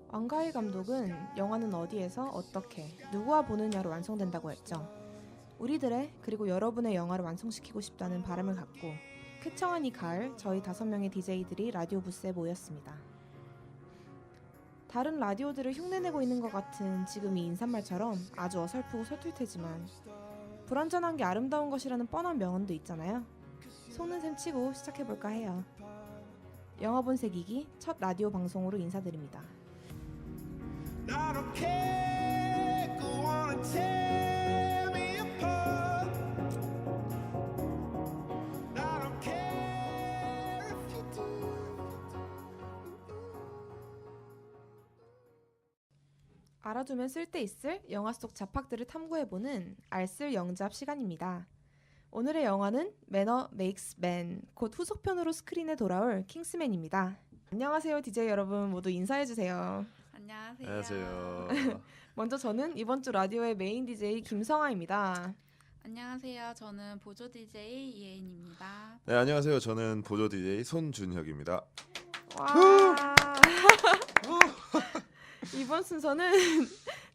왕가희 감독은 영화는 어디에서 어떻게 누구와 보느냐로 완성된다고 했죠. 우리들의 그리고 여러분의 영화를 완성시키고 싶다는 바람을 갖고 쾌청한 이 가을 저희 5명의 DJ들이 라디오 부스에 모였습니다. 다른 라디오들을 흉내내고 있는 것 같은 지금 이 인사말처럼 아주 어설프고 서툴테지만 불완전한 게 아름다운 것이라는 뻔한 명언도 있잖아요. 속는 셈 치고 시작해볼까 해요. 영화 본색이기 첫 라디오 방송으로 인사드립니다. I don't care, go on and tear me apart. I don't care if you do. 알아두면 쓸데있을 영화 속 잡학들을 탐구해보는 알쓸 영잡 시간입니다. 오늘의 영화는 매너 메이크스 맨, 곧 후속편으로 스크린에 돌아올 킹스맨입니다. 안녕하세요 DJ 여러분, 모두 인사해주세요. 안녕하세요. 먼저 저는 이번 주 라디오의 메인 DJ 김성아입니다. 안녕하세요. 저는 보조 DJ 이혜인입니다. 네, 안녕하세요. 저는 보조 DJ 손준혁입니다. 와. 이번 순서는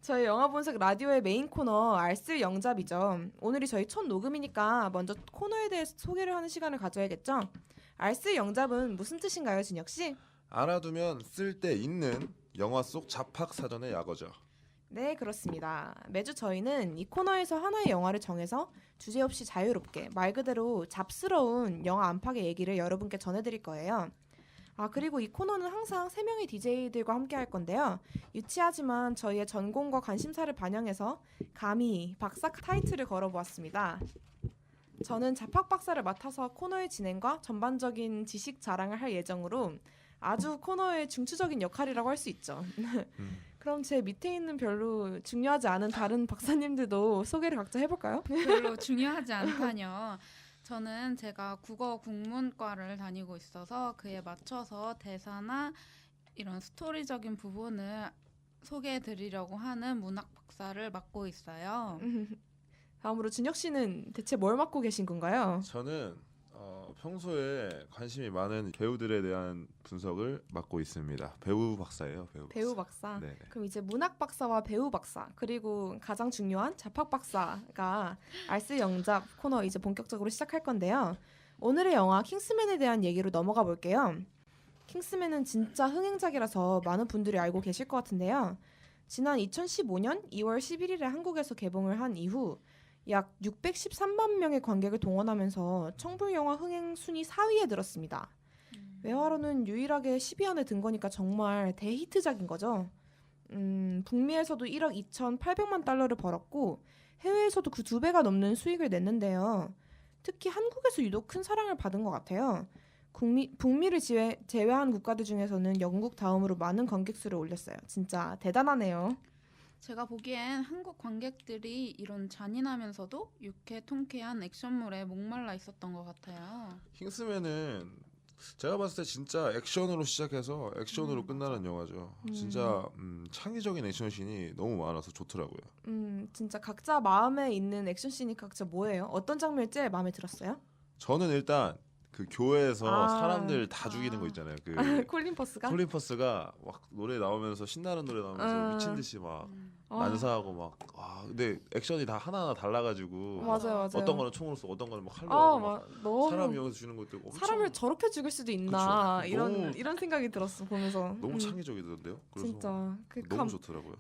저희 영화 본색 라디오의 메인 코너 알쓸 영잡이죠. 오늘이 저희 첫 녹음이니까 먼저 코너에 대해서 소개를 하는 시간을 가져야겠죠. 알쓸 영잡은 무슨 뜻인가요, 준혁 씨? 알아두면 쓸데 있는 영화 속 잡학 사전의 약어죠. 네, 그렇습니다. 매주 저희는 이 코너에서 하나의 영화를 정해서 주제 없이 자유롭게 말 그대로 잡스러운 영화 안팎의 얘기를 여러분께 전해드릴 거예요. 그리고 이 코너는 항상 3명의 DJ들과 함께 할 건데요. 유치하지만 저희의 전공과 관심사를 반영해서 감히 박사 타이틀을 걸어보았습니다. 저는 잡학 박사를 맡아서 코너의 진행과 전반적인 지식 자랑을 할 예정으로 아주 코너의 중추적인 역할이라고 할 수 있죠. 그럼 제 밑에 있는 별로 중요하지 않은 다른 박사님들도 소개를 각자 해볼까요? 별로 중요하지 않다뇨. 저는 제가 국어 국문과를 다니고 있어서 그에 맞춰서 대사나 이런 스토리적인 부분을 소개해드리려고 하는 문학 박사를 맡고 있어요. 다음으로 준혁 씨는 대체 뭘 맡고 계신 건가요? 저는 평소에 관심이 많은 배우들에 대한 분석을 맡고 있습니다. 배우 박사예요. 배우 박사. 네네. 그럼 이제 문학 박사와 배우 박사 그리고 가장 중요한 잡학 박사가 알쓸 영잡 코너 이제 본격적으로 시작할 건데요. 오늘의 영화 킹스맨에 대한 얘기로 넘어가 볼게요. 킹스맨은 진짜 흥행작이라서 많은 분들이 알고 계실 것 같은데요. 지난 2015년 2월 11일에 한국에서 개봉을 한 이후 약 613만 명의 관객을 동원하면서 청불 영화 흥행 순위 4위에 들었습니다. 외화로는 유일하게 10위 안에 든 거니까 정말 대히트작인 거죠. 북미에서도 1억 2,800만 달러를 벌었고 해외에서도 그 2배가 넘는 수익을 냈는데요. 특히 한국에서 유독 큰 사랑을 받은 것 같아요. 북미를 제외한 국가들 중에서는 영국 다음으로 많은 관객 수를 올렸어요. 진짜 대단하네요. 제가 보기엔 한국 관객들이 이런 잔인하면서도 유쾌 통쾌한 액션물에 목말라 있었던 것 같아요. 킹스맨은 제가 봤을 때 진짜 액션으로 시작해서 액션으로 끝나는 영화죠. 진짜 창의적인 액션씬이 너무 많아서 좋더라고요. 진짜 각자 마음에 있는 액션씬이 각자 뭐예요? 어떤 장면이 제일 마음에 들었어요? 저는 일단 그 교회에서 사람들 다 죽이는 거 있잖아요. 그 콜린 퍼스가? 콜린 퍼스가 막 노래 나오면서 신나는 노래 나오면서 미친 듯이 막 난사하고 막 근데 액션이 다 하나하나 달라가지고 맞아요. 어떤 거는 총으로 쏘고 어떤 거는 막 칼로 하고 막 너무 사람 이용해서 주는 것도 있고 사람을 저렇게 죽일 수도 있나 그쵸. 이런 생각이 들었어 보면서. 너무 창의적이던데요. 그래서 진짜 너무 좋더라고요.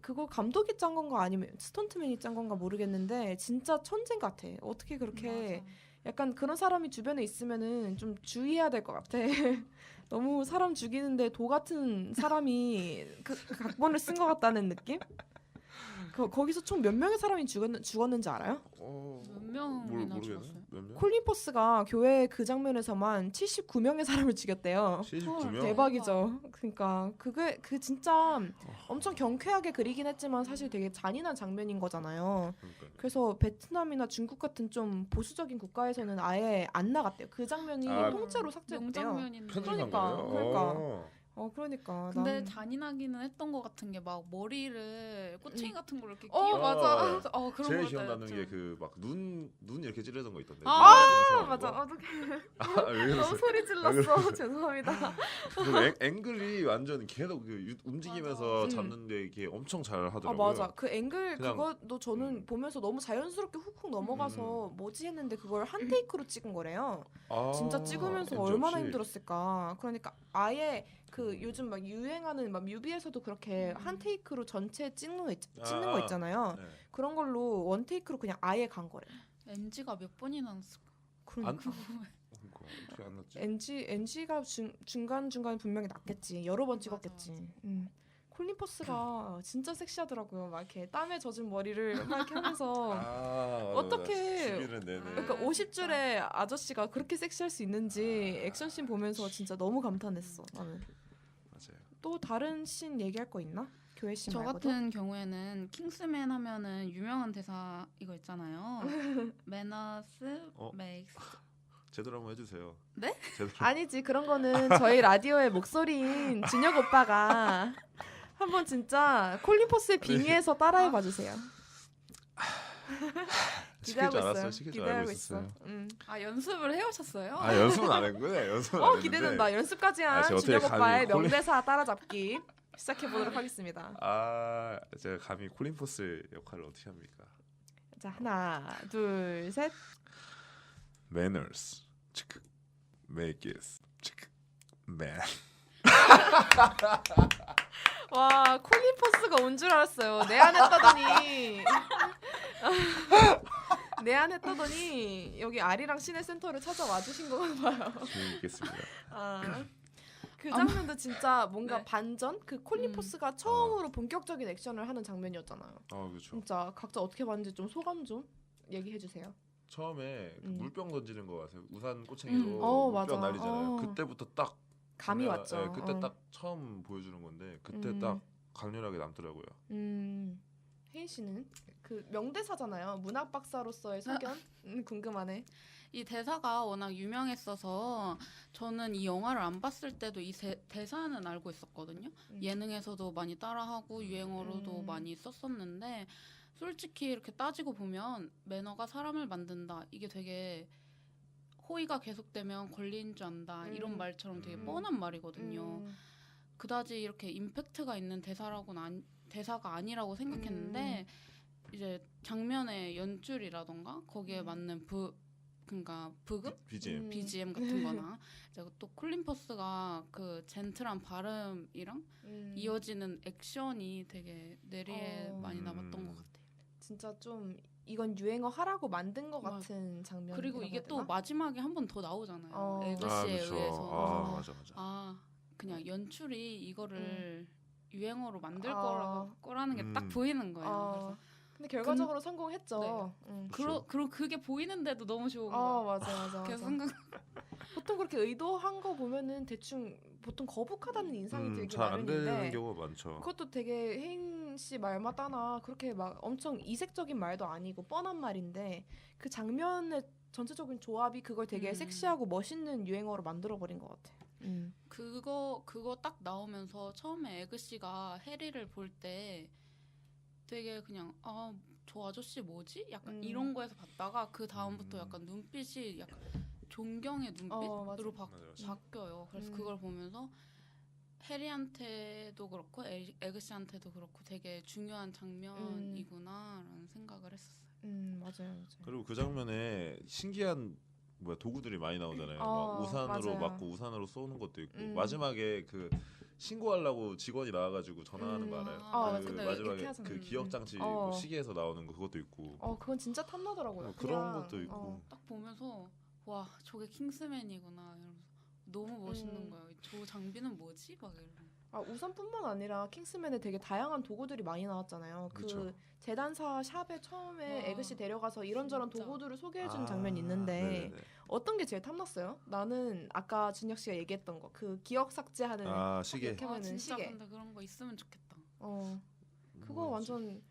그걸 감독이 짠 건가 아니면 스턴트맨이 짠 건가 모르겠는데 진짜 천재 같아. 어떻게 그렇게 약간 그런 사람이 주변에 있으면은 좀 주의해야 될 것 같아. 너무 사람 죽이는데 도 같은 사람이 그 각본을 쓴 것 같다는 느낌? 거기서 총 몇 명의 사람이 죽었는지 알아요? 몇 명이나 죽었어요? 몇 명? 콜린 퍼스가 교회 그 장면에서만 79명의 사람을 죽였대요. 79명? 대박이죠. 그러니까 그 진짜 엄청 경쾌하게 그리긴 했지만 사실 되게 잔인한 장면인 거잖아요. 그래서 베트남이나 중국 같은 좀 보수적인 국가에서는 아예 안 나갔대요. 그 장면이 통째로 삭제됐대요. 명장면인데. 편집한 그러니까. 거예요? 그러니까. 근데 나는- 잔인하기는 했던 것 같은 게 막 머리를 꼬챙이 같은 걸 이렇게 맞아. 그런 제일 거 기억나는 좀- 게 그 막 눈 이렇게 찌르던 거 있던데. 맞아. 어떡해. 왜 너무 그러세요? 소리 질렀어. 죄송합니다. 그 앵글이 완전 계속 그 움직이면서 맞아. 잡는데 이게 엄청 잘 아 하더라고요. 맞아. 그 앵글 그냥- 그것도 저는 보면서 너무 자연스럽게 훅훅 넘어가서 뭐지 했는데 그걸 한 테이크로 찍은 거래요. 진짜 찍으면서 엠지 얼마나 없이. 힘들었을까. 그러니까 아예 그 요즘 막 유행하는 막 뮤비에서도 그렇게 한 테이크로 전체 찍는 거 있잖아요. 네. 그런 걸로 원 테이크로 그냥 아예 간 거래. NG가 몇 번이나 났을까? 그러니까 그거 어떻게 안 났지? NG가 중간 분명히 났겠지. 여러 번 맞아, 찍었겠지. 콜린 퍼스가 진짜 섹시하더라고요. 막 이렇게 땀에 젖은 머리를 막 이렇게 하면서 어떻게- 주기는 내내. 그러니까 50줄의 아저씨가 그렇게 섹시할 수 있는지 액션씬 보면서 진짜 너무 감탄했어. 나는. 맞아요. 또 다른 씬 얘기할 거 있나? 교회 씬 저 말고도? 같은 경우에는 킹스맨 하면은 유명한 대사 이거 있잖아요. Manners 어? makes 제대로 한번 해주세요. 네? 제대로. 아니지. 그런 거는 저희 라디오의 목소리인 준혁 오빠가 한번 진짜 콜린 퍼스의 빙의해서 따라해 봐 주세요. 시킬 줄 알았어요. 있어요. 시킬 줄 알고 기대하고 있었어요. 아 연습을 해오셨어요? 아 연습은 안 했고요. 연습은 안 했는데. 기대된다. 연습까지 한 제가 어떻게 준혁 오빠의 감히 명대사 따라잡기 시작해 보도록 하겠습니다. 제가 감히 콜린 포스 역할을 어떻게 합니까? 자, 하나, 둘, 셋. Manners, 치크, make it, 치크, man. 와, 콜린 퍼스가 온 줄 알았어요. 내 안 했다더니. 내 안 했다더니 여기 아리랑 시내 센터를 찾아와 주신 건가 봐요. 재밌겠습니다. 그 장면도 진짜 뭔가 네. 반전? 그 콜린 퍼스가 처음으로 본격적인 액션을 하는 장면이었잖아요. 그렇죠. 진짜 각자 어떻게 봤는지 좀 소감 좀 얘기해 주세요. 처음에 그 음. 물병 던지는 거 아세요? 우산 꼬챙이로 맞아. 물병 날리잖아요. 그때부터 딱 감이 장면- 왔죠. 네, 그때 딱 처음 보여주는 건데 그때 딱 강렬하게 남더라고요. 혜인 씨는 그 명대사잖아요. 문학 박사로서의 소견 궁금하네. 이 대사가 워낙 유명했어서 저는 이 영화를 안 봤을 때도 이 대사는 알고 있었거든요. 예능에서도 많이 따라하고 유행어로도 많이 썼었는데 솔직히 이렇게 따지고 보면 매너가 사람을 만든다. 이게 되게 호의가 계속되면 권리인 줄 안다. 이런 말처럼 되게 뻔한 말이거든요. 그다지 이렇게 임팩트가 있는 대사가 아니라고 생각했는데 이제 장면의 연출이라던가 거기에 맞는 그러니까 브금? BGM. BGM 같은 거나 이제 또 콜린 퍼스가 그 젠틀한 발음이랑 이어지는 액션이 되게 뇌리에 많이 남았던 것 같아요. 진짜 좀 이건 유행어 하라고 만든 것 맞아. 같은 장면. 그리고 이게 또 마지막에 한 번 더 나오잖아요. 에그시에 그렇죠. 의해서. 맞아. 그냥 연출이 이거를 유행어로 만들 아. 거라는 게 딱 보이는 거예요. 근데 결과적으로 성공했죠. 그렇죠. 그리고 그게 보이는데도 너무 좋은 거예요. 맞아. 계속 보통 그렇게 의도한 거 보면은 대충 보통 거북하다는 인상이 들기 잘 안 되는 마련인데 경우가 많죠. 그것도 되게 혜인 씨 말마다나 그렇게 막 엄청 이색적인 말도 아니고 뻔한 말인데 그 장면의 전체적인 조합이 그걸 되게 섹시하고 멋있는 유행어로 만들어 버린 것 같아. 그거 딱 나오면서 처음에 에그 씨가 해리를 볼 때 되게 그냥 저 아저씨 뭐지? 약간 이런 거에서 봤다가 그 다음부터 약간 눈빛이 약간 존경의 눈빛으로 맞아. 바뀌어요. 그래서 그걸 보면서 해리한테도 그렇고 에그 씨한테도 그렇고 되게 중요한 장면이구나라는 생각을 했었어요. 맞아요. 그리고 그 장면에 신기한 도구들이 많이 나오잖아요. 막 우산으로 맞아요. 맞고 우산으로 쏘는 것도 있고 마지막에 그 신고하려고 직원이 나와가지고 전화하는 거 알아요? 맞아. 그 근데 마지막에 이렇게 하잖아. 그 기억 장치 시계에서 나오는 거 그것도 있고 그건 진짜 탐나더라고요. 그런 그냥, 것도 있고 딱 보면서 와 저게 킹스맨이구나 이러면서 너무 멋있는 거예요. 저 장비는 뭐지? 막 이러면서. 우산뿐만 아니라 킹스맨에 되게 다양한 도구들이 많이 나왔잖아요. 그쵸. 그 재단사 샵에 처음에 와, 에그씨 데려가서 이런저런 진짜. 도구들을 소개해준 장면이 있는데 네네네. 어떤 게 제일 탐났어요? 나는 아까 준혁 씨가 얘기했던 거 그 기억 삭제하는 시계 이렇게 하면은 진짜 시계. 근데 그런 거 있으면 좋겠다. 그거 완전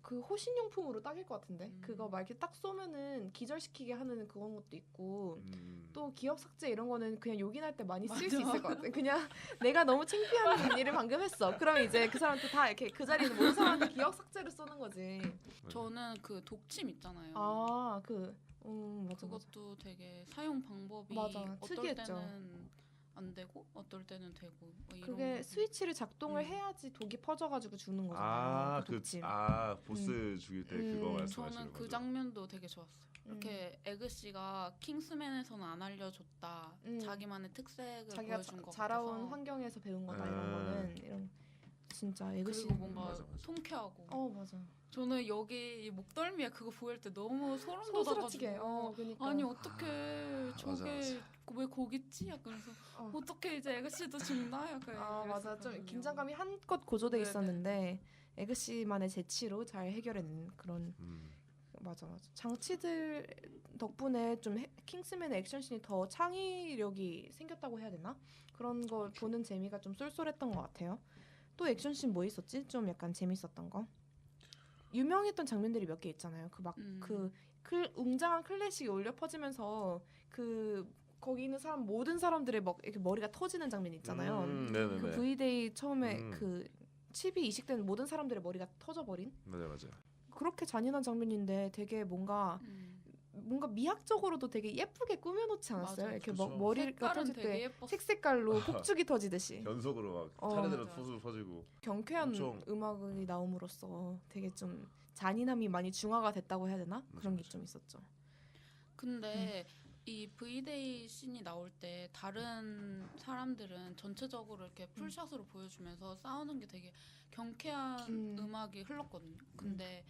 그 호신용품으로 딱일 것 같은데. 음. 그거 막 이렇게 딱 쏘면은 기절시키게 하는 그런 것도 있고. 음. 또 기억 삭제 이런 거는 그냥 요긴할 때 많이 쓸 맞아. 수 있을 것 같아. 그냥 내가 너무 창피한 일을 방금 했어. 그러면 이제 그 사람한테 다 이렇게 그 자리에 있는 모든 사람한테 기억 삭제를 쏘는 거지. 저는 그 독침 있잖아요. 아, 맞아, 맞아. 그것도 되게 사용 방법이 맞아, 어떨 특이했죠. 때는 안 되고 어떨 때는 되고 뭐 이런 그게 거. 스위치를 작동을 음. 해야지 독이 퍼져가지고 죽는 거잖아요. 그 독침. 보스 죽일 때 그거 음. 말씀하시는 저는 그 거죠. 장면도 되게 좋았어요. 이렇게 에그 씨가 킹스맨에서는 안 알려줬다. 자기만의 특색을 자기가 보여준 것 자라온 같아서. 환경에서 배운 거다 이런 거는 이런 진짜 에그씨. 그리고 뭔가 맞아, 맞아. 통쾌하고. 맞아. 저는 여기 이 목덜미에 그거 보일 때 너무 소름 소스라치게. 돋아가지고. 그러니까. 아니 어떻게 맞아, 저게 왜 거기 있지? 약간 그래서 어. 어떻게 이제 에그 씨도 죽나? 약간 맞아. 좀 이랬었거든요. 긴장감이 한껏 고조돼 네네. 있었는데 에그씨만의 재치로 잘 해결해낸 그런. 맞아. 장치들 덕분에 좀 킹스맨의 액션씬이 더 창의력이 생겼다고 해야 되나? 그런 걸 보는 재미가 좀 쏠쏠했던 것 같아요. 또 액션씬 뭐 있었지? 좀 약간 재밌었던 거. 유명했던 장면들이 몇 개 있잖아요. 그 막 웅장한 클래식이 울려 퍼지면서 그 거기 있는 사람 모든 사람들의 막 이렇게 머리가 터지는 장면 있잖아요. 네네네. 그 V-Day 처음에 음. 그 칩이 이식된 모든 사람들의 머리가 터져버린 맞아. 그렇게 잔인한 장면인데 되게 뭔가 미학적으로도 되게 예쁘게 꾸며놓지 않았어요? 맞아요. 이렇게 그렇죠. 머리가 색깔은 터질 되게 때 예뻤어. 색깔로 폭죽이 터지듯이 연속으로 막 어. 차례대로 맞아. 푸수 퍼지고. 경쾌한 엄청- 음악이 나옴으로써 되게 좀 잔인함이 많이 중화가 됐다고 해야 되나? 그런 게 맞아. 좀 있었죠. 근데 이 V-Day 씬이 나올 때 다른 사람들은 전체적으로 이렇게 풀샷으로 보여주면서 싸우는 게 되게 경쾌한 음악이 흘렀거든요. 근데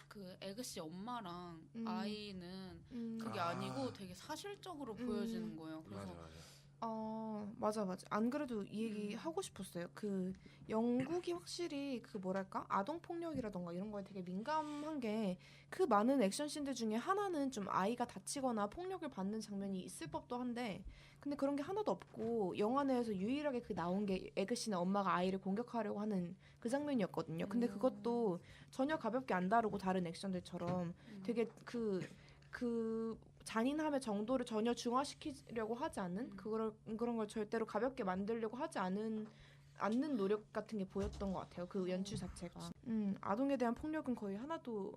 그 에그 씨 엄마랑 아이는 그게 아니고 되게 사실적으로 보여지는 거예요. 그래서 맞아. 맞아. 안 그래도 이 얘기 하고 싶었어요. 그 영국이 확실히 그 뭐랄까 아동 폭력이라던가 이런 거에 되게 민감한 게 그 많은 액션씬들 중에 하나는 좀 아이가 다치거나 폭력을 받는 장면이 있을 법도 한데 근데 그런 게 하나도 없고 영화 내에서 유일하게 그 나온 게 에그 씨는 엄마가 아이를 공격하려고 하는 그 장면이었거든요. 근데 그것도 전혀 가볍게 안 다루고 다른 액션들처럼 되게 그 잔인함의 정도를 전혀 중화시키려고 하지 않는 그런 걸 절대로 가볍게 만들려고 하지 않는 노력 같은 게 보였던 것 같아요. 그 연출 자체가. 아동에 대한 폭력은 거의 하나도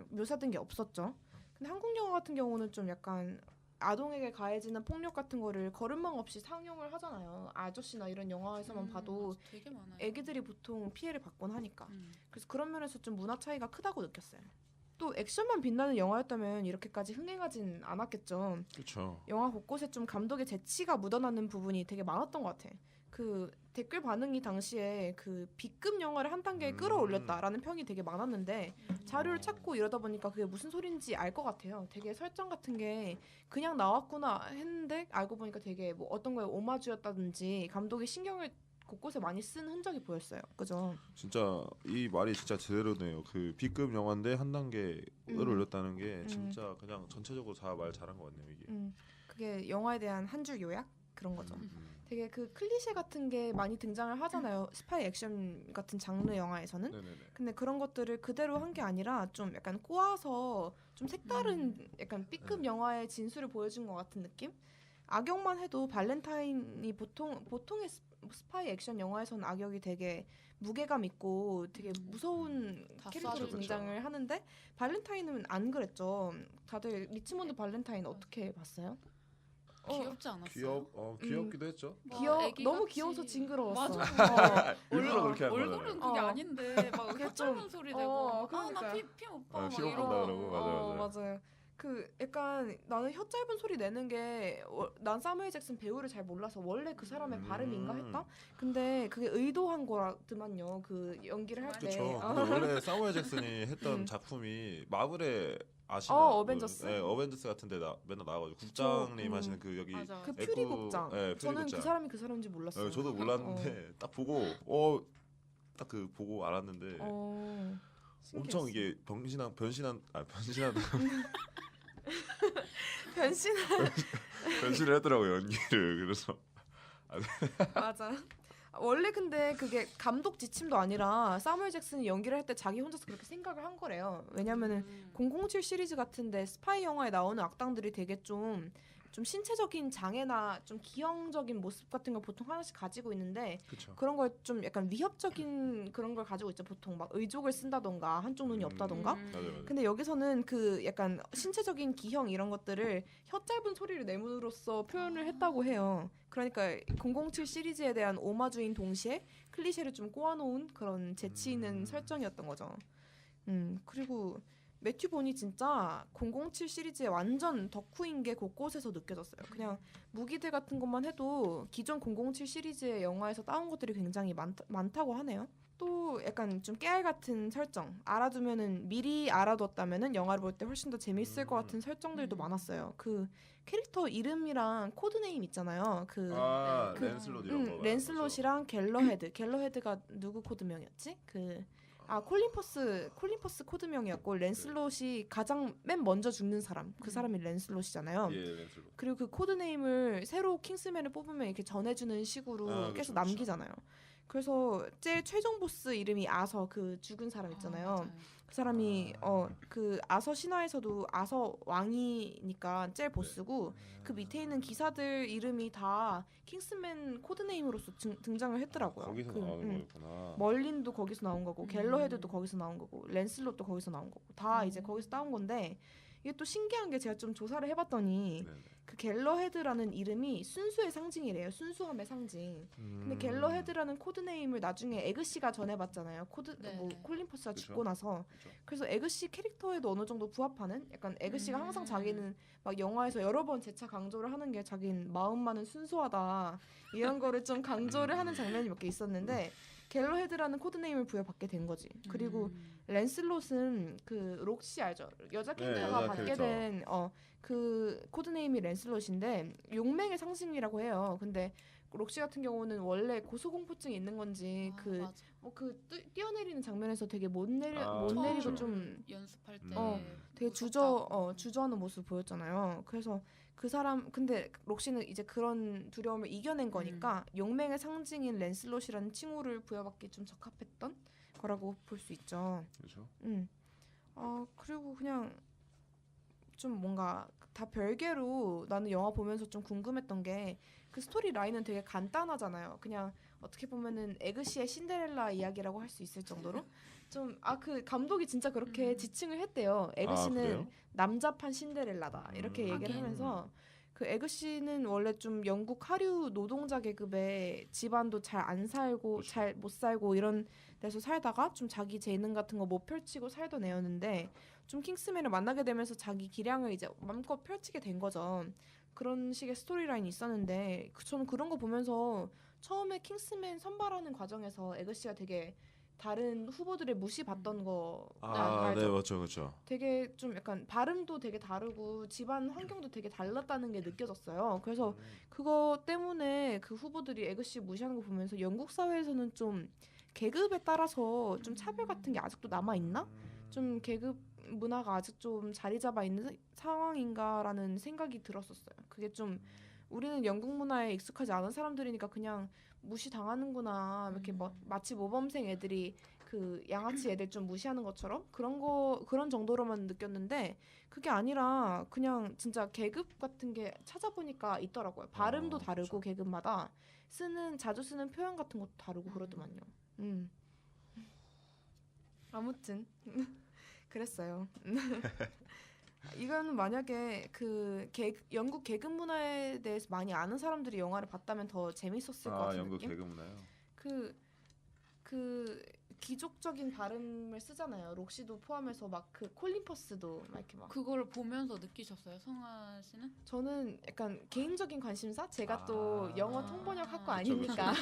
묘사된 게 없었죠. 근데 한국 영화 같은 경우는 좀 약간 아동에게 가해지는 폭력 같은 거를 거름망 없이 상영을 하잖아요. 아저씨나 이런 영화에서만 봐도 맞아, 되게 많아요. 애기들이 보통 피해를 받곤 하니까. 그래서 그런 면에서 좀 문화 차이가 크다고 느꼈어요. 또 액션만 빛나는 영화였다면 이렇게까지 흥행하진 않았겠죠. 그렇죠. 영화 곳곳에 좀 감독의 재치가 묻어나는 부분이 되게 많았던 것 같아. 그 댓글 반응이 당시에 그 B급 영화를 한 단계 끌어올렸다라는 평이 되게 많았는데 자료를 찾고 이러다 보니까 그게 무슨 소린지 알 것 같아요. 되게 설정 같은 게 그냥 나왔구나 했는데 알고 보니까 되게 뭐 어떤 거에 오마주였다든지 감독이 신경을 곳곳에 많이 쓴 흔적이 보였어요. 그죠? 진짜 이 말이 진짜 제대로네요. 그 B급 영화인데 한 단계 끌어올렸다는 게 진짜 그냥 전체적으로 다 말 잘한 것 같네요 이게. 그게 영화에 대한 한 줄 요약 그런 거죠. 되게 그 클리셰 같은 게 많이 등장을 하잖아요. 스파이 액션 같은 장르 영화에서는. 네네네. 근데 그런 것들을 그대로 한 게 아니라 좀 약간 꼬아서 좀 색다른 약간 B급 영화의 진수를 보여준 것 같은 느낌? 악역만 해도 발렌타인이 보통의 스파이 액션 영화에서는 악역이 되게 무게감 있고 되게 무서운 다 캐릭터로 쏴주죠. 등장을 하는데 발렌타인은 안 그랬죠. 다들 리치몬드 발렌타인 어떻게 봤어요? 귀엽지 않았어요? 귀엽기도 했죠. 너무 귀여워서 징그러웠어. 맞아. 일부러 그렇게 한 얼굴은 거잖아요. 그게 아닌데 막 그게 혀짧는 소리 내고 그러니까요. 아나 피 오빠 막 피부 이러고 본다 그러고 맞아요. 그 약간 나는 혀 짧은 소리 내는 게 난 사무엘 잭슨 배우를 잘 몰라서 원래 그 사람의 발음인가 했다. 근데 그게 의도한 거라더만요. 그 연기를 할 때. 그렇죠. 근데 원래 사무엘 잭슨이 했던 작품이 마블의 아시나? 어벤져스? 네, 어벤져스 같은데 맨날 나와가지고 국장님 하시는 그 여기 맞아. 그 F- 퓨리 복장. 네, 퓨리 저는 복장. 그 사람이 그 사람인지 몰랐어요. 저도 몰랐는데 딱 보고 딱 그 보고 알았는데 엄청 이게 변신한 변신한 변신을 했더라고요 연기를. 그래서 맞아. 원래 근데 그게 감독 지침도 아니라 사무엘 잭슨이 연기를 할 때 자기 혼자서 그렇게 생각을 한 거래요. 왜냐면은 007 시리즈 같은데 스파이 영화에 나오는 악당들이 되게 좀 신체적인 장애나 좀 기형적인 모습 같은 걸 보통 하나씩 가지고 있는데 그렇죠. 그런 걸 좀 약간 위협적인 그런 걸 가지고 있죠. 보통 막 의족을 쓴다던가 한쪽 눈이 없다던가. 맞아요. 근데 여기서는 그 약간 신체적인 기형 이런 것들을 혀 짧은 소리를 내므로써 표현을 했다고 해요. 그러니까 007 시리즈에 대한 오마주인 동시에 클리셰를 좀 꼬아놓은 그런 재치 있는 설정이었던 거죠. 그리고 매튜 본이 진짜 007 시리즈의 완전 덕후인 게 곳곳에서 느껴졌어요. 그냥 무기들 같은 것만 해도 기존 007 시리즈의 영화에서 따온 것들이 굉장히 많다고 하네요. 또 약간 좀 깨알 같은 설정 알아두면은 미리 알아뒀다면은 영화를 볼 때 훨씬 더 재밌을 것 같은 설정들도 많았어요. 그 캐릭터 이름이랑 코드네임 있잖아요. 그 랜슬롯 이런 거. 랜슬롯이랑 갤러헤드가 누구 코드명이었지? 콜린 퍼스 코드명이었고 랜슬롯이 가장 맨 먼저 죽는 사람. 그 사람이 랜슬롯이잖아요. 예, 랜슬롯. 그리고 그 코드네임을 새로 킹스맨을 뽑으면 이렇게 전해주는 식으로 계속 남기잖아요. 그래서 제일 최종 보스 이름이 아서 그 죽은 사람 있잖아요. 그 사람이 그 아서 신화에서도 아서 왕이니까 제일 보스고 그 밑에 있는 기사들 이름이 다 킹스맨 코드네임으로서 등장을 했더라고요. 거기서 나오는 거였구나. 멀린도 거기서 나온 거고 갤러헤드도 거기서 나온 거고 랜슬롯도 거기서 나온 거고 다 이제 거기서 따온 건데 이게 또 신기한 게 제가 좀 조사를 해봤더니 네네. 그 갤러헤드라는 이름이 순수의 상징이래요. 순수함의 상징. 근데 갤러헤드라는 코드네임을 나중에 에그씨가 전해봤잖아요. 뭐 콜린 퍼스가 그쵸? 죽고 나서. 그쵸? 그래서 에그씨 캐릭터에도 어느 정도 부합하는 약간 에그씨가 항상 자기는 막 영화에서 여러 번 재차 강조를 하는 게 자기는 마음만은 순수하다 이런 거를 좀 강조를 하는 장면이 몇 개 있었는데 갤러헤드라는 코드네임을 부여받게 된 거지. 그리고 랜슬롯은 그 록시 알죠? 여자 캐릭터가 여자 받게 캐릭터. 된 그 코드네임이 랜슬롯인데 용맹의 상징이라고 해요. 근데 록시 같은 경우는 원래 고소공포증이 있는 건지 그 뛰어내리는 장면에서 되게 못 내리고 그렇죠. 좀 연습할 때 되게 주저하는 모습 보였잖아요. 그래서 그 사람 근데 록시는 이제 그런 두려움을 이겨낸 거니까 용맹의 상징인 랜슬롯이라는 칭호를 부여받기 좀 적합했던 거라고 볼 수 있죠. 그렇죠. 그리고 그냥 좀 뭔가 다 별개로 나는 영화 보면서 좀 궁금했던 게 그 스토리 라인은 되게 간단하잖아요. 그냥 어떻게 보면은 에그시의 신데렐라 이야기라고 할 수 있을 정도로 좀 그 감독이 진짜 그렇게 지칭을 했대요. 에그시는 그래요? 남자판 신데렐라다 이렇게 얘기를 하긴. 하면서 그 에그시는 원래 좀 영국 하류 노동자 계급의 집안도 잘 안 살고 그렇죠. 잘 못 살고 이런 데서 살다가 좀 자기 재능 같은 거 못 펼치고 살던 애였는데 좀 킹스맨을 만나게 되면서 자기 기량을 이제 마음껏 펼치게 된 거죠. 그런 식의 스토리라인이 있었는데 저는 그런 거 보면서 처음에 킹스맨 선발하는 과정에서 에그시가 되게 다른 후보들의 무시받던 거 네, 알죠? 맞죠, 그렇죠. 되게 좀 약간 발음도 되게 다르고 집안 환경도 되게 달랐다는 게 느껴졌어요. 그래서 그거 때문에 그 후보들이 에그시 무시하는 거 보면서 영국 사회에서는 좀 계급에 따라서 좀 차별 같은 게 아직도 남아 있나? 좀 계급 문화가 아직 좀 자리 잡아 있는 상황인가라는 생각이 들었었어요. 그게 좀 우리는 영국 문화에 익숙하지 않은 사람들이니까 그냥 무시 당하는구나. 이렇게 마치 모범생 애들이 그 양아치 애들 좀 무시하는 것처럼 그런 정도로만 느꼈는데 그게 아니라 그냥 진짜 계급 같은 게 찾아보니까 있더라고요. 발음도 다르고 그렇죠. 계급마다 자주 쓰는 표현 같은 것도 다르고 그러더만요. 아무튼 그랬어요. 이거는 만약에 영국 계급 문화에 대해서 많이 아는 사람들이 영화를 봤다면 더 재밌었을 것 같은 영국 느낌? 개그 문화요. 그 귀족적인 발음을 쓰잖아요. 록시도 포함해서 막 그 콜린 퍼스도 막 이렇게 막 그걸 보면서 느끼셨어요, 성아 씨는? 저는 약간 개인적인 관심사? 제가 또 영어 통번역 학과 그쵸, 아닙니까?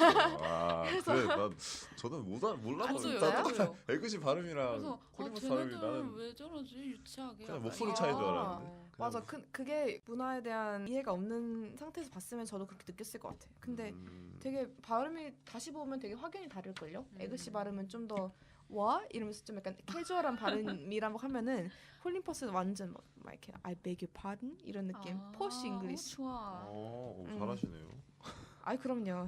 그쵸. 그래, 저는 몰라서 저도요. 에그시 발음이랑 그래서 콜린버스 발음이 쟤네들은 나는 왜 저러지 유치하게. 그냥 약간 목소리 이런- 차이인 줄 알았는데. 맞아. 그게 문화에 대한 이해가 없는 상태에서 봤으면 저도 그렇게 느꼈을 것 같아요. 근데 되게 발음이 다시 보면 되게 확연히 다를걸요? 에그시 발음은 좀 더 와? 이러면서 좀 약간 캐주얼한 발음이라고 하면은 콜린 퍼스는 완전 막 이렇게 I beg your pardon? 이런 느낌. 포시 잉글리시. 좋아. 잘하시네요. 아이 그럼요.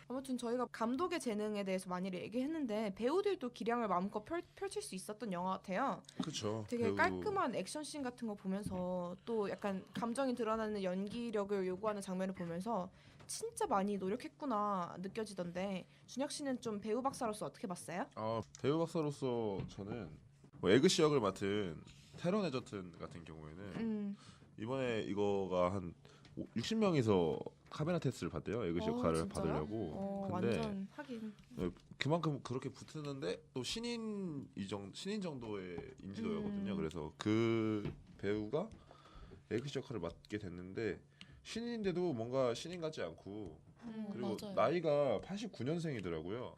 아무튼 저희가 감독의 재능에 대해서 많이 얘기했는데 배우들도 기량을 마음껏 펼칠 수 있었던 영화 같아요. 그렇죠. 되게 깔끔한 액션씬 같은 거 보면서 또 약간 감정이 드러나는 연기력을 요구하는 장면을 보면서 진짜 많이 노력했구나 느껴지던데 준혁 씨는 좀 배우 박사로서 어떻게 봤어요? 배우 박사로서 저는 뭐 에그시 역을 맡은 테런 에저튼 같은 경우에는 이번에 이거가 한 60명이서 카메라 테스트를 받대요. 에그시 역할을 진짜요? 받으려고. 근데 완전 하긴. 그만큼 그렇게 붙었는데 또 신인 정도의 인지도였거든요. 그래서 그 배우가 에그시 역할을 맡게 됐는데 신인인데도 뭔가 신인 같지 않고 그리고 맞아요. 나이가 89년생이더라고요.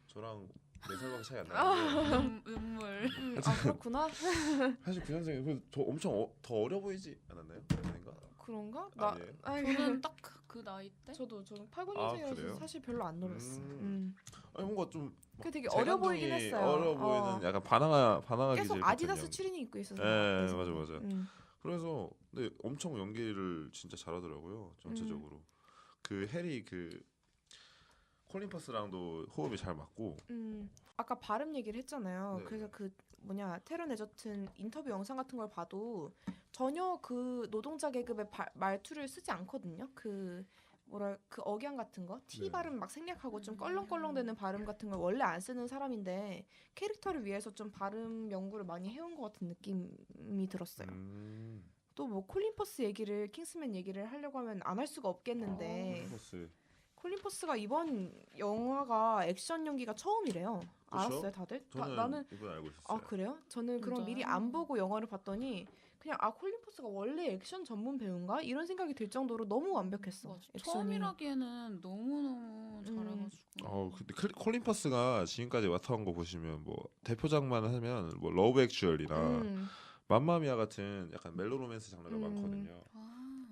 저랑 4살밖에 차이 안 나는데 눈물. 그렇구나. 89년생이 그래서 저 엄청 더 어려 보이지 않았나요? 아닌가? 그런가? 아니에요. 저는 딱 그 나이 때. 저는 그래요? 89년생이라서 사실 별로 안 놀랐어. 아니 뭔가 좀 그 되게 어려 보이긴 했어요. 어려 보이는 약간 바나나 계속 기질 아디다스 같은 추리닝 입고 있어서. 네, 맞아. 그래서 근데 엄청 연기를 진짜 잘하더라고요. 전체적으로. 그 해리 그 콜린 퍼스랑도 호흡이 잘 맞고. 아까 발음 얘기를 했잖아요. 네. 그래서 그 테런 에저튼 인터뷰 영상 같은 걸 봐도 전혀 그 노동자 계급의 말투를 쓰지 않거든요. 그 억양 같은 거, T 네. 발음 막 생략하고 좀 껄렁껄렁대는 발음 같은 걸 원래 안 쓰는 사람인데 캐릭터를 위해서 좀 발음 연구를 많이 해온 것 같은 느낌이 들었어요. 또 뭐 콜린 퍼스 얘기를 킹스맨 얘기를 하려고 하면 안 할 수가 없겠는데 콜린 퍼스가 이번 영화가 액션 연기가 처음이래요. 알았어요, 다들? 저는 나는 이건 알고 있었어요. 그래요? 저는 그럼 진짜요? 미리 안 보고 영화를 봤더니 그냥 콜린 퍼스가 원래 액션 전문 배우인가? 이런 생각이 들 정도로 너무 완벽했어. 맞아. 액션이. 처음이라기에는 너무 잘해가지고. 근데 콜린 퍼스가 지금까지 맡아온 거 보시면 뭐 대표작만 하면 뭐 러브 액츄얼이나 맘마미아 같은 약간 멜로 로맨스 장르가 많거든요.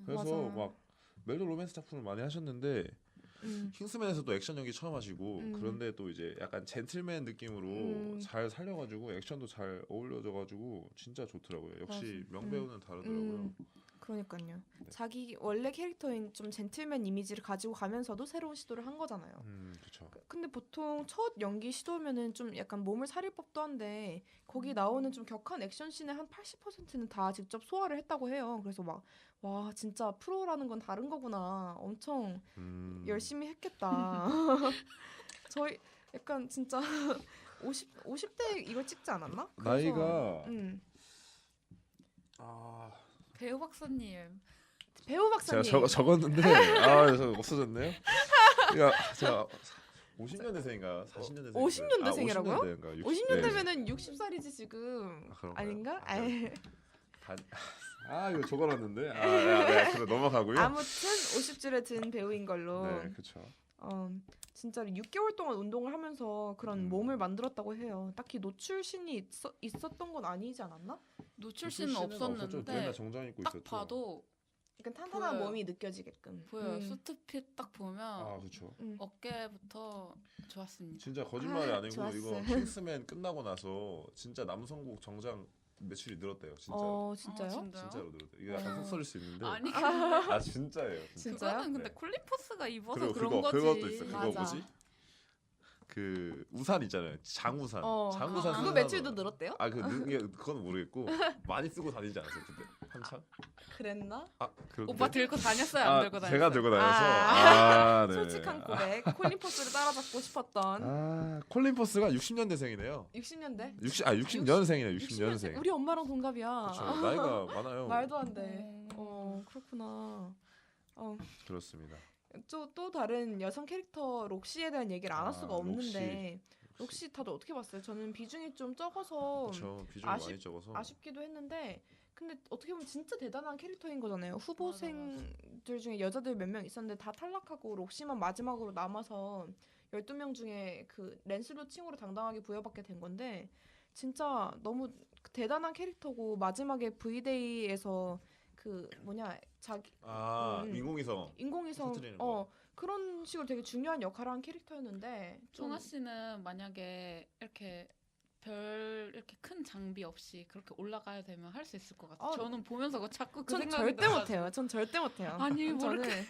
그래서 맞아. 막 멜로 로맨스 작품을 많이 하셨는데 킹스맨에서도 액션 연기 처음 하시고 그런데 또 이제 약간 젠틀맨 느낌으로 잘 살려가지고 액션도 잘 어울려져가지고 진짜 좋더라고요. 역시 명배우는 다르더라고요. 그러니까요. 자기 원래 캐릭터인 좀 젠틀맨 이미지를 가지고 가면서도 새로운 시도를 한 거잖아요. 그렇죠. 근데 보통 첫 연기 시도면은 좀 약간 몸을 사릴 법도 한데 거기 나오는 좀 격한 액션씬의 한 80%는 다 직접 소화를 했다고 해요. 그래서 막 와 진짜 프로라는 건 다른 거구나. 엄청 열심히 했겠다. 저희 약간 진짜 50대 이걸 찍지 않았나? 나이가 배우 박사님. 배우 박사님. 제가 적었는데 저 없어졌네요. 그러니까 제가 50년대생인가 40년대생 50년대생이라고요? 50년대인가 50년대면은 60살이지 지금. 그런가요? 아닌가? 이거 적어놨는데 그래 넘어가고요. 아무튼 50줄에 든 배우인 걸로. 네, 그렇죠. 진짜 6개월 동안 운동을 하면서 그런 몸을 만들었다고 해요. 딱히 노출신이 있었던 건 아니지 않았나? 노출신은 없었죠. 없었는데 맨날 정장 입고 딱 있었죠. 봐도 약간 탄탄한 보여요. 몸이 느껴지게끔. 보여요. 수트핏 딱 보면 그렇죠. 어깨부터 좋았습니다. 진짜 거짓말이 아니고 좋았어. 이거 킹스맨 끝나고 나서 진짜 남성국 정장 매출이 늘었대요. 진짜로. 진짜요? 진짜요? 진짜로 늘었대요. 이게 약간 속설일 수 있는데. 아니 진짜예요. 진짜요? 그거는 근데 네. 콜린 퍼스가 입어서 그리고 그런 거지. 그것도 있어. 그거 맞아. 뭐지? 그 우산 있잖아요. 장우산. 장우산 그거 쓰는 매출도 사람은- 늘었대요? 그건 모르겠고 많이 쓰고 다니지 않았어요 그때 한참? 그랬나? 그런데? 오빠 들고 다녔어요? 안 들고 다녔어요? 제가 들고 다녀서 네. 솔직한 고백. 콜린 퍼스를 따라잡고 싶었던 콜린 퍼스가 60년대생이네요. 60년대? 60년생이네. 60년생. 우리 엄마랑 동갑이야. 그렇죠. 나이가 많아요. 말도 안 돼. 그렇구나. 그렇습니다. 또 다른 여성 캐릭터 록시에 대한 얘기를 안 할 수가 없는데 록시. 록시 다들 어떻게 봤어요? 저는 비중이 좀 적어서 그렇죠. 비중이 많이 적어서. 아쉽기도 했는데 근데 어떻게 보면 진짜 대단한 캐릭터인 거잖아요. 후보생들 중에 여자들 몇 명 있었는데 다 탈락하고 록시만 마지막으로 남아서 12명 중에 그 랜슬롯 칭호를 당당하게 부여받게 된 건데 진짜 너무 대단한 캐릭터고 마지막에 V데이에서 그 자기 인공위성 터뜨리는 거. 그런 식으로 되게 중요한 역할을 한 캐릭터였는데 청아 씨는 만약에 이렇게 이렇게 큰 장비 없이 그렇게 올라가야 되면 할 수 있을 것 같아요. 저는 보면서 자꾸 그 전 생각이 절대 들어가지고. 못해요. 전 절대 못해요. 아니 뭐 저는 이렇게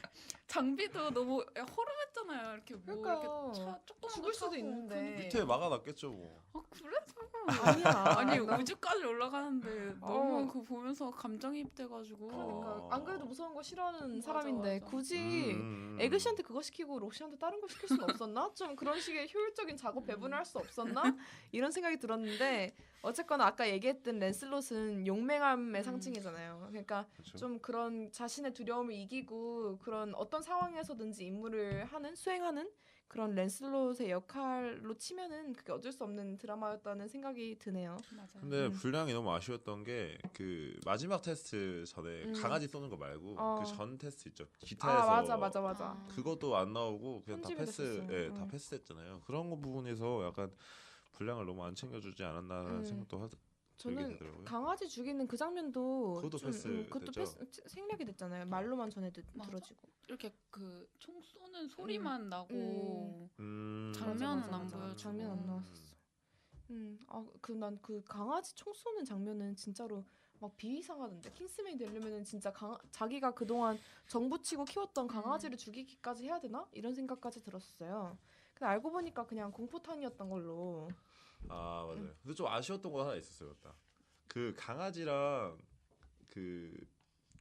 장비도 너무 허름했잖아요. 쉽잖아요. 이렇게 뭐 그러니까요. 이렇게 차 조그만 죽을 거 수도 타고 있는데. 밑에 막아놨겠죠 뭐. 그래? 아니야. 아니 나- 우주까지 올라가는데 너무 어. 그거 보면서 감정이입돼가지고 그러니까 안 그래도 무서운 거 싫어하는 맞아, 사람인데 맞아. 굳이 에그씨한테 그거 시키고 록시한테 다른 거 시킬 수는 없었나? 좀 그런 식의 효율적인 작업 배분을 할 수 없었나? 이런 생각이 들었는데 어쨌거나 아까 얘기했던 랜슬롯은 용맹함의 상징이잖아요. 그러니까 그렇죠. 좀 그런 자신의 두려움을 이기고 그런 어떤 상황에서든지 임무를 수행하는 그런 랜슬롯의 역할로 치면은 그게 어쩔 수 없는 드라마였다는 생각이 드네요. 맞아요. 근데 음. 분량이 너무 아쉬웠던 게 그 마지막 테스트 전에 강아지 쏘는 거 말고 어. 그 전 테스트 있죠. 기타에서 아 맞아. 아. 그것도 안 나오고 그냥 다 편집이 패스, 됐었어. 예, 다 응. 패스했잖아요. 그런 거 부분에서 약간 분량을 너무 안 챙겨주지 않았나라는 생각도 들게 저는 되더라고요. 강아지 죽이는 그 장면도 그것도 좀, 패스 그것도 됐죠? 생략이 됐잖아요. 말로만 전해 맞아. 들어지고. 이렇게 그 총 쏘는 소리만 나고 장면은 장면은 안 보여주고. 장면 안 나왔었어. 난 그 강아지 총 쏘는 장면은 진짜로 막 비이상하던데. 킹스맨이 되려면은 진짜 자기가 그동안 정부치고 키웠던 강아지를 죽이기까지 해야 되나? 이런 생각까지 들었어요. 근데 알고 보니까 그냥 공포탄이었던 걸로. 아 맞아요. 근데 좀 아쉬웠던 거 하나 있었어요. 딱. 그 강아지랑 그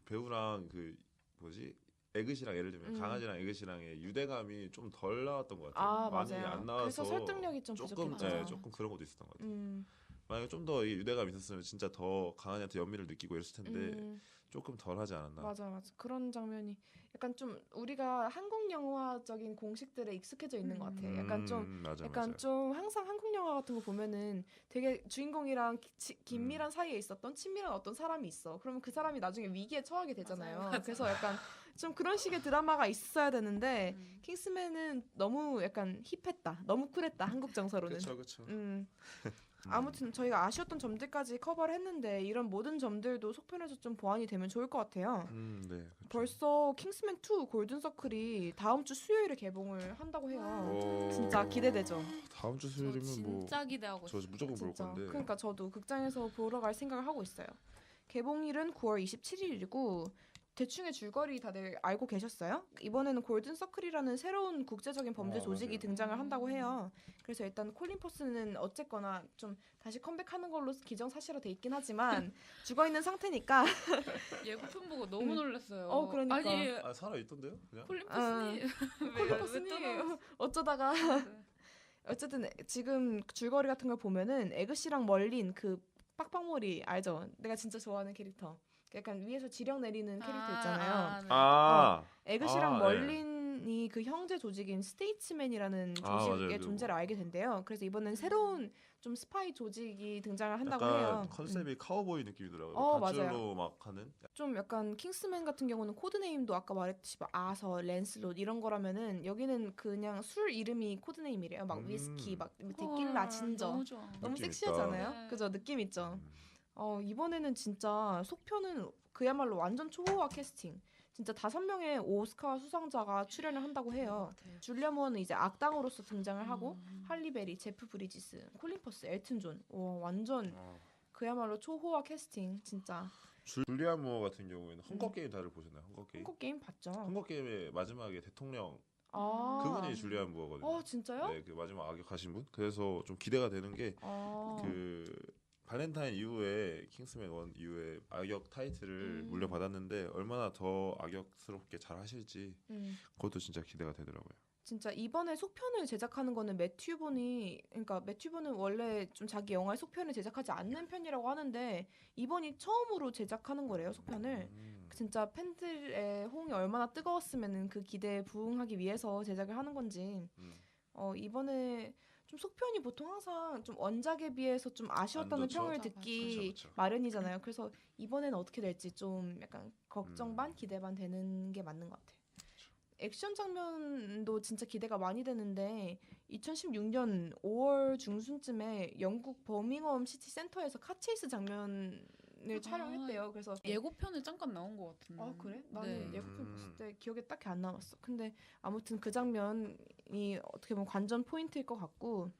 배우랑 그 뭐지 에그시랑 예를 들면 강아지랑 에그시랑의 유대감이 좀 덜 나왔던 것 같아요. 아 많이 맞아요. 안 나와서 그래서 설득력이 좀 조금 부족했죠. 조금 그런 것도 있었던 것 같아요. 음, 만약에 좀 더 유대감 있었으면 진짜 더 강아지한테 연민을 느끼고 이랬을 텐데 음. 조금 덜 하지 않았나. 맞아. 그런 장면이 약간 좀 우리가 한국 영화적인 공식들에 익숙해져 있는 것 같아. 약간 좀 맞아. 좀 항상 한국 영화 같은 거 보면은 되게 주인공이랑 긴밀한 사이에 있었던 친밀한 어떤 사람이 있어. 그러면 그 사람이 나중에 위기에 처하게 되잖아요. 맞아요. 그래서 약간 좀 그런 식의 드라마가 있어야 되는데 음. 킹스맨은 너무 약간 힙했다. 너무 쿨했다. 한국 정서로는. 그렇죠. 아무튼 저희가 아쉬웠던 점들까지 커버를 했는데 이런 모든 점들도 속편에서 좀 보완이 되면 좋을 것 같아요. 네. 그쵸. 벌써 킹스맨 2 골든 서클이 다음 주 수요일에 개봉을 한다고 해요. 오. 진짜 기대되죠. 다음 주 저 수요일이면 뭐 진짜 기대하고 저 있어요. 무조건 볼 진짜. 건데. 그러니까 저도 극장에서 보러 갈 생각을 하고 있어요. 개봉일은 9월 27일이고 대충의 줄거리 다들 알고 계셨어요? 이번에는 골든 서클이라는 새로운 국제적인 범죄 조직이 맞아요. 등장을 한다고 해요. 그래서 일단 콜린 퍼스는 어쨌거나 좀 다시 컴백하는 걸로 기정사실화돼 있긴 하지만 죽어 있는 상태니까 예고편 보고 너무 놀랐어요. 그러니까. 아니 아 살아 있던데요? 그냥? 콜린 퍼스니 콜린 퍼스니 어쩌다가 어쨌든 지금 줄거리 같은 걸 보면은 에그씨랑 멀린 그 빡빡머리 알죠? 내가 진짜 좋아하는 캐릭터. 약간 위에서 지령 내리는 캐릭터 있잖아요. 네. 에그씨랑 네. 멀린이 그 형제 조직인 스테이츠맨이라는 조직의 맞아요. 존재를 알게 된대요. 그래서 이번엔 새로운 좀 스파이 조직이 등장을 한다고 약간 해요. 컨셉이 카우보이 느낌이더라고요. 맞아요. 밧줄로 막 하는. 좀 약간 킹스맨 같은 경우는 코드네임도 아까 말했듯이 막 아서, 랜슬롯 이런 거라면은 여기는 그냥 술 이름이 코드네임이래요. 막 위스키, 막 데킬라, 진저. 너무 좋아. 너무 느낌 섹시하잖아요. 있다. 그죠? 느낌 있죠. 음. 이번에는 진짜 속편은 그야말로 완전 초호화 캐스팅. 진짜 5명의 오스카 수상자가 출연을 한다고 해요. 줄리아 무어는 이제 악당으로서 등장을 하고 할리베리, 제프 브리지스, 콜린 퍼스, 엘튼 존. 완전 그야말로 초호화 캐스팅 진짜. 줄리안 무어 같은 경우에는 헝거 게임 다들 보셨나요? 헝거 게임. 한국 게임 봤죠? 헝거 게임의 마지막에 대통령 아. 그분이 줄리안 무어거든요. 진짜요? 네, 그 마지막 악역하신 분. 그래서 좀 기대가 되는 게 그 발렌타인 이후에 킹스맨 1 이후에 악역 타이틀을 물려받았는데 얼마나 더 악역스럽게 잘 하실지 그것도 진짜 기대가 되더라고요. 진짜 이번에 속편을 제작하는 거는 매튜 본이 그러니까 매튜 본은 원래 좀 자기 영화의 속편을 제작하지 않는 편이라고 하는데 이번이 처음으로 제작하는 거래요 속편을. 진짜 팬들의 호응이 얼마나 뜨거웠으면은 그 기대에 부응하기 위해서 제작을 하는 건지. 이번에 좀 속편이 보통 항상 좀 원작에 비해서 좀 아쉬웠다는 안 좋죠? 평을 맞아, 듣기 그쵸. 마련이잖아요. 그래서 이번에는 어떻게 될지 좀 약간 걱정 반 기대 반 되는 게 맞는 것 같아요. 액션 장면도 진짜 기대가 많이 되는데 2016년 5월 중순쯤에 영국 버밍엄 시티 센터에서 카체이스 장면을 촬영했대요. 그래서 예고편에 잠깐 나온 것 같은데. 그래? 나는 네. 예고편 봤을 때 기억에 딱히 안 남았어. 근데 아무튼 그 장면이 어떻게 보면 관전 포인트일 것 같고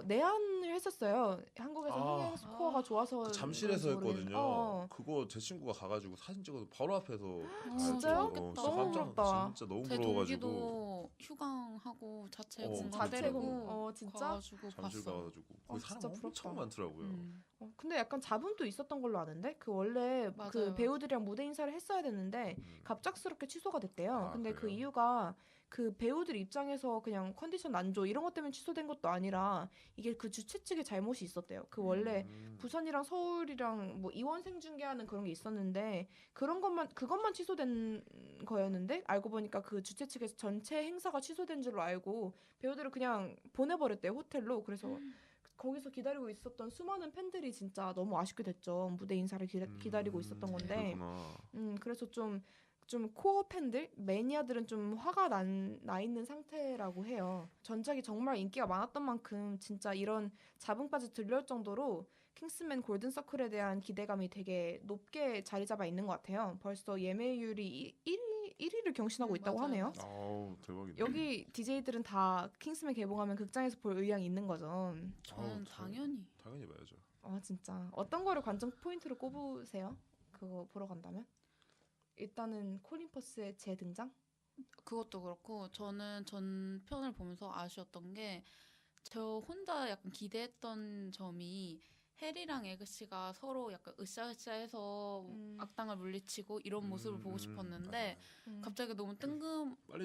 내한을 했었어요. 한국에서 흥행 스코어가 좋아서 그 잠실에서 그런지 모르겠- 했거든요. 그거 제 친구가 가가지고 사진 찍어서 바로 앞에서 진짜요? 진짜 너무 깜짝- 부럽다. 진짜 너무 제 부러워가지고 동기도 휴강하고 자체 공부하고 자체공. 진짜? 가가지고 잠실 봤어. 가가지고 거기 사람 진짜 엄청 부럽다. 많더라고요. 근데 약간 잡음도 있었던 걸로 아는데 그 원래 그 맞아요. 배우들이랑 무대 인사를 했어야 됐는데 음. 갑작스럽게 취소가 됐대요. 아, 근데 그 그래요? 이유가 그 배우들 입장에서 그냥 컨디션 안 좋아 이런 것 때문에 취소된 것도 아니라 이게 그 주최 측의 잘못이 있었대요. 그 원래 부산이랑 서울이랑 뭐 이원생 중계하는 그런 게 있었는데 그것만 취소된 거였는데 알고 보니까 그 주최 측에서 전체 행사가 취소된 줄로 알고 배우들을 그냥 보내버렸대요 호텔로. 그래서 거기서 기다리고 있었던 수많은 팬들이 진짜 너무 아쉽게 됐죠. 무대 인사를 기다리고 있었던 건데. 그렇구나. 그래서 좀 코어 팬들, 매니아들은 좀 화가 나 있는 상태라고 해요. 전작이 정말 인기가 많았던 만큼 진짜 이런 잡음까지 들려올 정도로 킹스맨 골든서클에 대한 기대감이 되게 높게 자리 잡아 있는 것 같아요. 벌써 예매율이 1위를 경신하고 있다고 맞아요, 하네요. 맞아요. 아우 대박이네. 여기 DJ들은 다 킹스맨 개봉하면 극장에서 볼 의향이 있는 거죠. 저는 당연히 당연히 봐야죠. 진짜 어떤 거를 관전 포인트로 꼽으세요? 그거 보러 간다면? 일단은 콜린 퍼스의 재등장? 그것도 그렇고 저는 전편을 보면서 아쉬웠던 게 저 혼자 약간 기대했던 점이 해리랑 에그씨가 서로 약간 으쌰으쌰해서 악당을 물리치고 이런 모습을 보고 싶었는데 갑자기 너무 빨리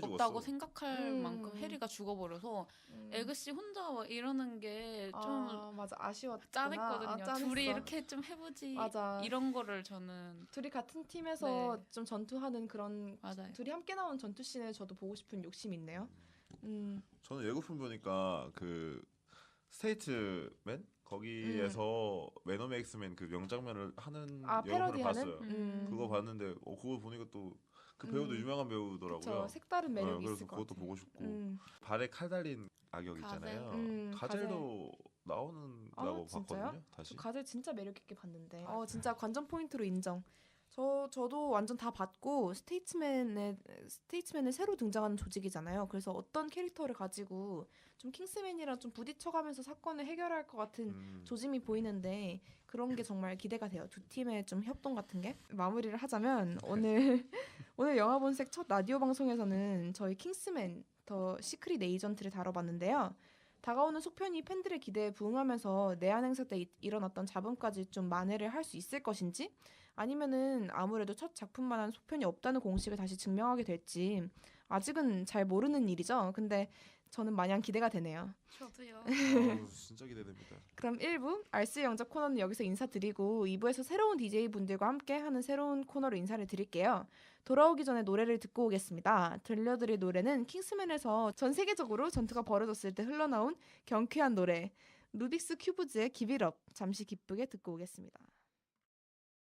뜬금없다고 죽었어. 생각할 음. 만큼 해리가 죽어버려서 에그씨 혼자 막 이러는 게 좀 맞아 아쉬웠구나. 짠했거든요. 짠했어. 둘이 이렇게 좀 해보지 맞아. 이런 거를 저는 둘이 같은 팀에서 네. 좀 전투하는 그런 맞아요. 둘이 함께 나온 전투 씬을 저도 보고 싶은 욕심이 있네요. 저는 예고편 보니까 그 스테이트맨 거기에서 venom 엑스맨 그 명장면을 하는 예고편을 패러디하는? 봤어요. 음. 그거 봤는데 그거 보니까 또 그 배우도 유명한 배우더라고요. 그쵸. 색다른 매력이 그래서 있을 것 그것도 같아요. 보고 싶고 음. 발에 칼 달린 악역 가젤? 있잖아요. 가젤도 나오는다고 진짜요? 봤거든요. 다시. 저 가젤 진짜 매력 있게 봤는데. 진짜 관전 포인트로 인정. 저도 완전 다 봤고 스테이트맨의 새로 등장하는 조직이잖아요. 그래서 어떤 캐릭터를 가지고 좀 킹스맨이랑 좀 부딪혀가면서 사건을 해결할 것 같은 조짐이 보이는데 그런 게 정말 기대가 돼요. 두 팀의 좀 협동 같은 게. 마무리를 하자면 오늘 영화 본색 첫 라디오 방송에서는 저희 킹스맨 더 시크릿 에이전트를 다뤄봤는데요. 다가오는 속편이 팬들의 기대에 부응하면서 내한 행사 때 일어났던 잡음까지 좀 만회를 할 수 있을 것인지 아니면은 아무래도 첫 작품만한 속편이 없다는 공식을 다시 증명하게 될지 아직은 잘 모르는 일이죠. 근데 저는 마냥 기대가 되네요. 저도요. 아우, 진짜 기대됩니다. 그럼 1부 알스 영작 코너는 여기서 인사드리고 2부에서 새로운 DJ분들과 함께 하는 새로운 코너로 인사를 드릴게요. 돌아오기 전에 노래를 듣고 오겠습니다. 들려드릴 노래는 킹스맨에서 전 세계적으로 전투가 벌어졌을 때 흘러나온 경쾌한 노래 루빅스 큐브즈의 Give It Up 잠시 기쁘게 듣고 오겠습니다.